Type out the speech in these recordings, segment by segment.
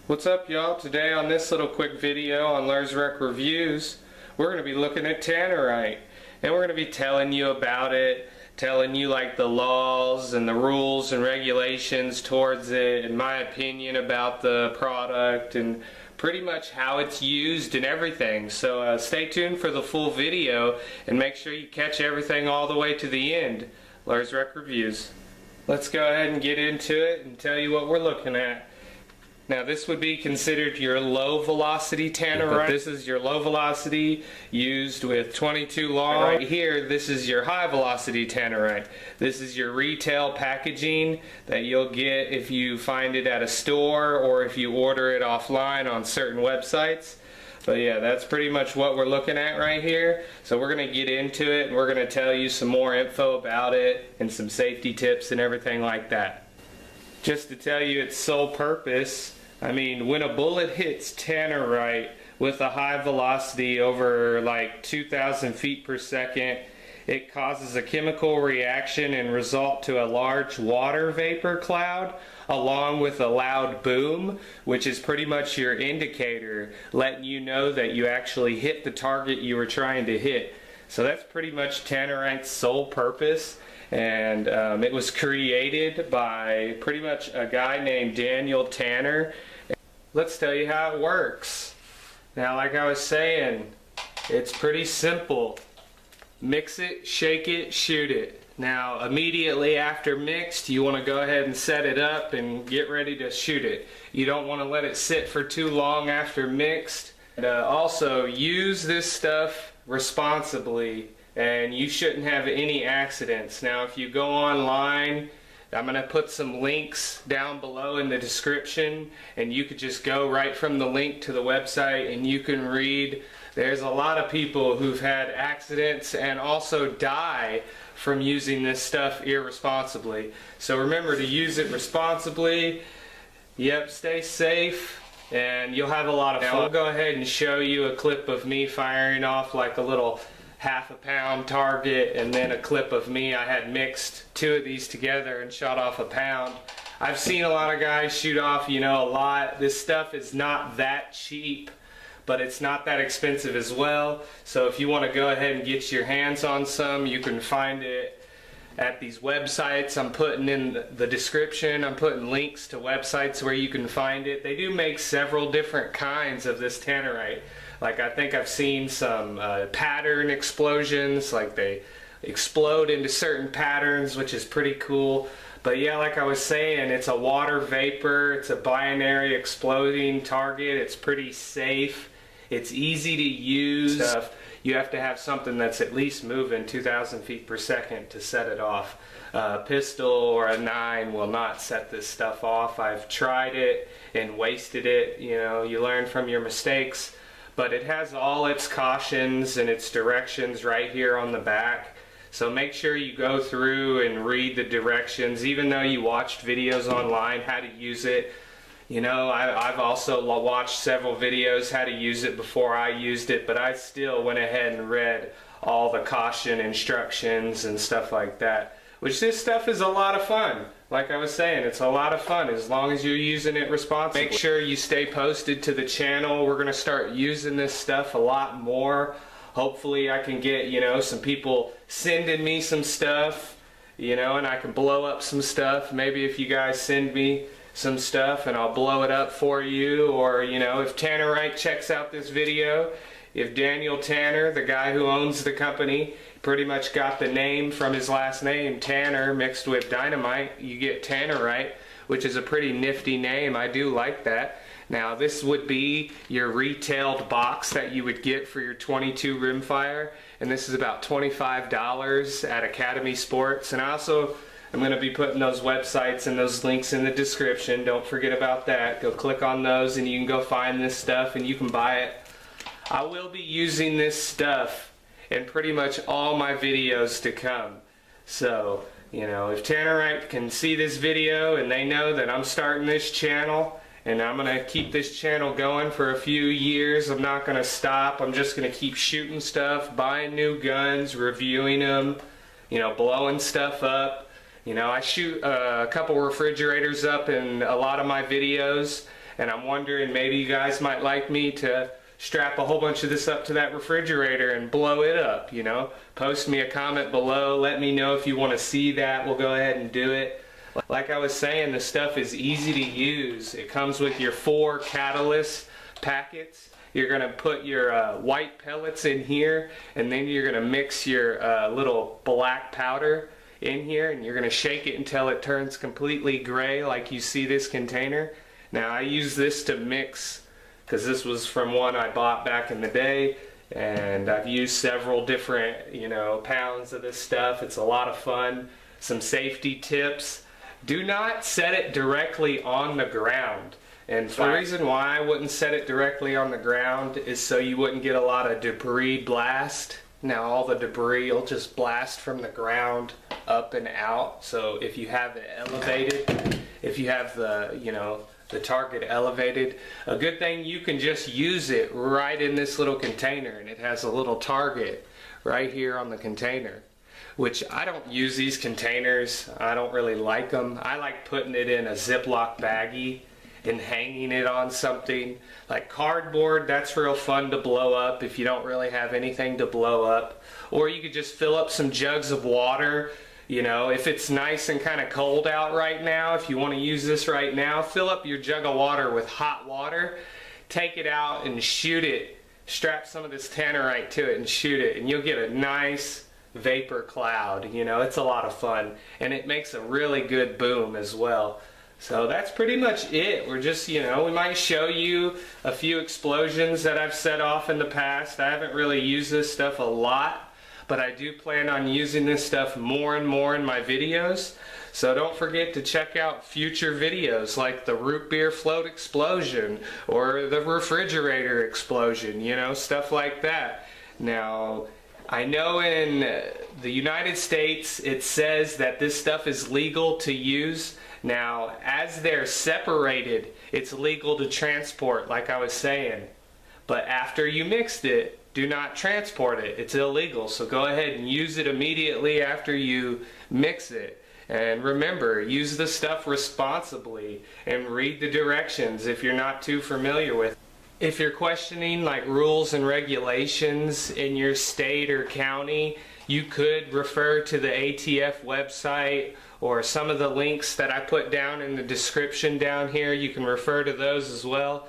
What's up, y'all? Today on this little quick video on Lurs Rec Reviews, we're going to be looking at Tannerite, and we're going to be telling you about it, telling you like the laws and the rules and regulations towards it, and my opinion about the product, and pretty much how it's used and everything. So stay tuned for the full video and make sure you catch everything all the way to the end. Lurs Rec Reviews. Let's go ahead and get into it and tell you what we're looking at. Now this would be considered your low velocity Tannerite. This is your low velocity used with 22 long. Right here, this is your high velocity Tannerite. This is your retail packaging that you'll get if you find it at a store or if you order it offline on certain websites. But yeah, that's pretty much what we're looking at right here. So we're going to get into it and we're going to tell you some more info about it and some safety tips and everything like that. Just to tell you its sole purpose, I mean, when a bullet hits Tannerite with a high velocity over like 2,000 feet per second, it causes a chemical reaction and result to a large water vapor cloud along with a loud boom, which is pretty much your indicator letting you know that you actually hit the target you were trying to hit. So that's pretty much Tannerite's sole purpose. And it was created by pretty much a guy named Daniel Tanner. Let's tell you how it works. Now, like I was saying, it's pretty simple. Mix it, shake it, shoot it. Now, immediately after mixed, you want to go ahead and set it up and get ready to shoot it. You don't want to let it sit for too long after mixed. And, also, use this stuff responsibly, and you shouldn't have any accidents. Now, if you go online, I'm going to put some links down below in the description, and you could just go right from the link to the website and you can read. There's a lot of people who've had accidents and also die from using this stuff irresponsibly. So remember to use it responsibly. Yep, stay safe, and you'll have a lot of fun. Now, we'll go ahead and show you a clip of me firing off like a little half-a-pound target, and then a clip of me. I had mixed two of these together and shot off a pound. I've seen a lot of guys shoot off, you know, a lot. This stuff is not that cheap, but it's not that expensive as well. So if you want to go ahead and get your hands on some, you can find it at these websites. I'm putting in the description, I'm putting links to websites where you can find it. They do make several different kinds of this Tannerite. Like, I think I've seen some pattern explosions, like they explode into certain patterns, which is pretty cool. But yeah, like I was saying, it's a water vapor, it's a binary exploding target, it's pretty safe, it's easy to use. You have to have something that's at least moving 2,000 feet per second to set it off. A pistol or a 9 will not set this stuff off. I've tried it and wasted it. You know, you learn from your mistakes. But it has all its cautions and its directions right here on the back. So make sure you go through and read the directions, even though you watched videos online how to use it. You know, I've also watched several videos how to use it before I used it, but I still went ahead and read all the caution instructions and stuff like that. Which, this stuff is a lot of fun. Like I was saying, it's a lot of fun as long as you're using it responsibly. Make sure you stay posted to the channel. We're going to start using this stuff a lot more. Hopefully I can get, you know, some people sending me some stuff, you know, and I can blow up some stuff. Maybe if you guys send me some stuff and I'll blow it up for you. Or, you know, if Tannerite checks out this video, if Daniel Tanner, the guy who owns the company, pretty much got the name from his last name, Tanner, mixed with dynamite, you get Tannerite, which is a pretty nifty name. I do like that. Now, this would be your retailed box that you would get for your 22 rimfire, and this is about $25 at Academy Sports. And I also am going to be putting those websites and those links in the description. Don't forget about that. Go click on those and you can go find this stuff and you can buy it. I will be using this stuff in pretty much all my videos to come. So, you know, if Tannerite can see this video and they know that I'm starting this channel and I'm going to keep this channel going for a few years, I'm not going to stop. I'm just going to keep shooting stuff, buying new guns, reviewing them, you know, blowing stuff up. You know, I shoot a couple refrigerators up in a lot of my videos, and I'm wondering maybe you guys might like me to strap a whole bunch of this up to that refrigerator and blow it up, you know. Post me a comment below, let me know if you want to see that. We'll go ahead and do it. Like I was saying, the stuff is easy to use. It comes with your 4 catalyst packets. You're going to put your white pellets in here, and then you're going to mix your little black powder in here, and you're going to shake it until it turns completely gray like you see this container. Now I use this to mix because this was from one I bought back in the day, and I've used several different, you know, pounds of this stuff. It's a lot of fun. Some safety tips: do not set it directly on the ground. And the reason why I wouldn't set it directly on the ground is so you wouldn't get a lot of debris blast. Now all the debris will just blast from the ground up and out. So if you have it elevated, if you have the, you know, the target elevated, a good thing, you can just use it right in this little container, and it has a little target right here on the container. Which I don't use these containers. I don't really like them. I like putting it in a Ziploc baggie and hanging it on something. Like cardboard, that's real fun to blow up if you don't really have anything to blow up. Or you could just fill up some jugs of water. You know, if it's nice and kind of cold out right now, if you want to use this right now, fill up your jug of water with hot water, take it out and shoot it. Strap some of this Tannerite to it and shoot it, and you'll get a nice vapor cloud. You know, it's a lot of fun, and it makes a really good boom as well. So that's pretty much it. We're just, you know, we might show you a few explosions that I've set off in the past. I haven't really used this stuff a lot, but I do plan on using this stuff more and more in my videos. So don't forget to check out future videos like the root beer float explosion or the refrigerator explosion, you know, stuff like that. Now, I know in the United States it says that this stuff is legal to use. Now, as they're separated, it's legal to transport, like I was saying. But after you mixed it, do not transport it. It's illegal. So go ahead and use it immediately after you mix it. And remember, use the stuff responsibly and read the directions if you're not too familiar with it. If you're questioning like rules and regulations in your state or county, you could refer to the ATF website or some of the links that I put down in the description down here. You can refer to those as well.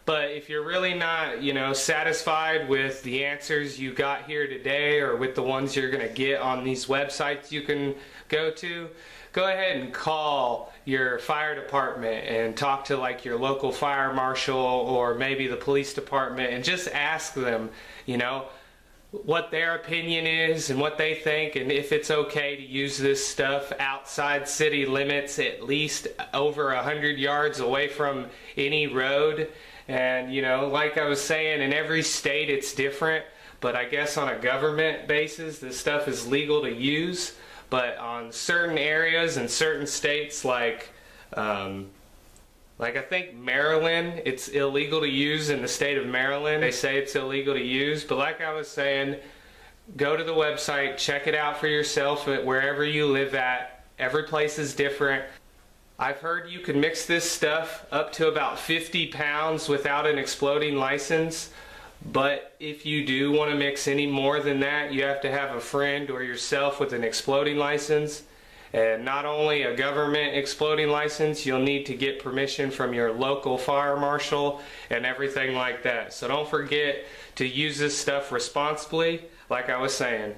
But if you're really not, you know, satisfied with the answers you got here today or with the ones you're going to get on these websites you can go to, go ahead and call your fire department and talk to like your local fire marshal or maybe the police department and just ask them, you know, what their opinion is and what they think, and if it's okay to use this stuff outside city limits, at least over 100 yards away from any road. And you know, like I was saying, in every state it's different, but I guess on a government basis this stuff is legal to use. But on certain areas and certain states like I think Maryland, it's illegal to use in the state of Maryland. They say it's illegal to use, but like I was saying, go to the website, check it out for yourself wherever you live at. Every place is different. I've heard you can mix this stuff up to about 50 pounds without an exploding license, but if you do want to mix any more than that, you have to have a friend or yourself with an exploding license. And not only a government exploding license, you'll need to get permission from your local fire marshal and everything like that. So don't forget to use this stuff responsibly, like I was saying.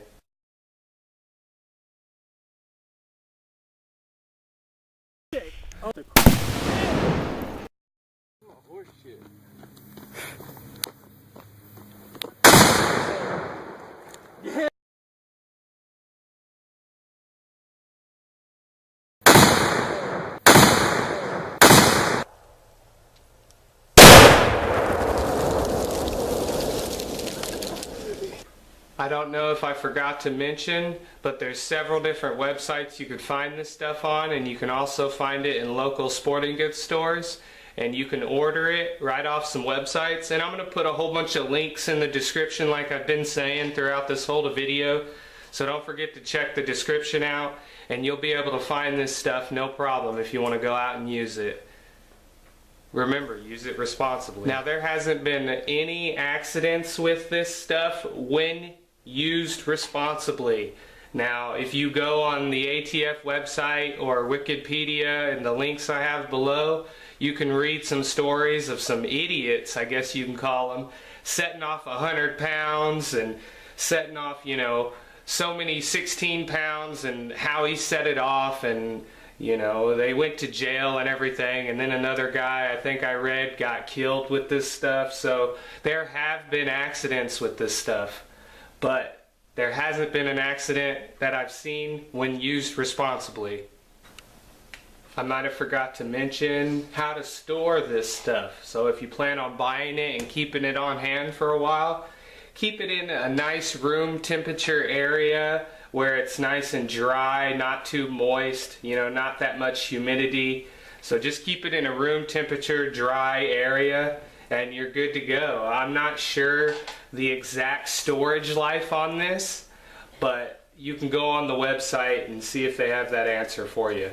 I don't know if I forgot to mention, but there's several different websites you could find this stuff on, and you can also find it in local sporting goods stores, and you can order it right off some websites. And I'm going to put a whole bunch of links in the description like I've been saying throughout this whole video, so don't forget to check the description out and you'll be able to find this stuff no problem if you want to go out and use it. Remember, use it responsibly. Now, there hasn't been any accidents with this stuff when used responsibly. Now, if you go on the ATF website or Wikipedia and the links I have below, you can read some stories of some idiots, I guess you can call them, setting off 100 pounds and setting off, you know, so many 16 pounds and how he set it off, and you know, they went to jail and everything, and then another guy, I think I read, got killed with this stuff. So there have been accidents with this stuff, but there hasn't been an accident that I've seen when used responsibly. I might have forgot to mention how to store this stuff. So if you plan on buying it and keeping it on hand for a while, keep it in a nice room temperature area where it's nice and dry, not too moist, you know, not that much humidity. So just keep it in a room temperature, dry area, and you're good to go. I'm not sure the exact storage life on this, but you can go on the website and see if they have that answer for you.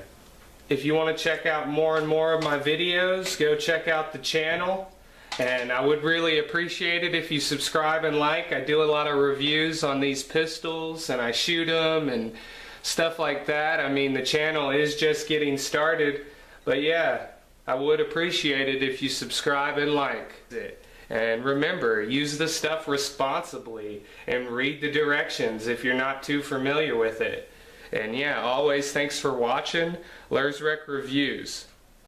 If you want to check out more and more of my videos, go check out the channel. And I would really appreciate it if you subscribe and like. I do a lot of reviews on these pistols, and I shoot them and stuff like that. I mean, the channel is just getting started, but yeah, I would appreciate it if you subscribe and like it. And remember, use the stuff responsibly and read the directions if you're not too familiar with it. And yeah, always thanks for watching Lurs Rec Reviews.